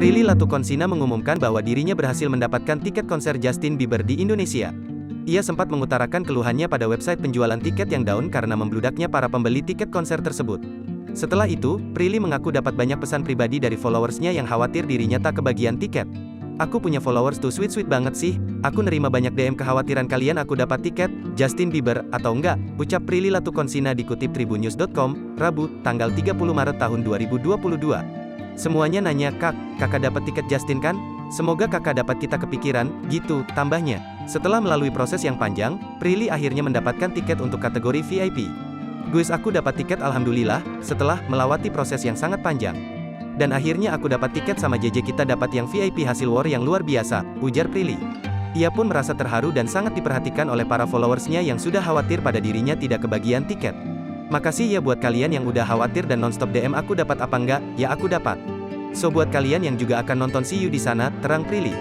Prilly Latukonsina mengumumkan bahwa dirinya berhasil mendapatkan tiket konser Justin Bieber di Indonesia. Ia sempat mengutarakan keluhannya pada website penjualan tiket yang down karena membludaknya para pembeli tiket konser tersebut. Setelah itu, Prilly mengaku dapat banyak pesan pribadi dari followersnya yang khawatir dirinya tak kebagian tiket. "Aku punya followers tuh sweet banget sih, aku nerima banyak DM kekhawatiran kalian aku dapat tiket, Justin Bieber, atau enggak," ucap Prilly Latukonsina dikutip tribunnews.com, Rabu, tanggal 30 Maret tahun 2022. "Semuanya nanya, kakak dapat tiket Justin kan? Semoga kakak dapat, kita kepikiran," gitu, tambahnya. Setelah melalui proses yang panjang, Prilly akhirnya mendapatkan tiket untuk kategori VIP. "Guys, aku dapat tiket alhamdulillah, setelah melewati proses yang sangat panjang. Dan akhirnya aku dapat tiket sama JJ, kita dapat yang VIP hasil war yang luar biasa," ujar Prilly. Ia pun merasa terharu dan sangat diperhatikan oleh para followersnya yang sudah khawatir pada dirinya tidak kebagian tiket. "Makasih ya buat kalian yang udah khawatir dan nonstop DM aku dapat apa enggak, ya aku dapat. So buat kalian yang juga akan nonton, see you di sana," terang Prilly.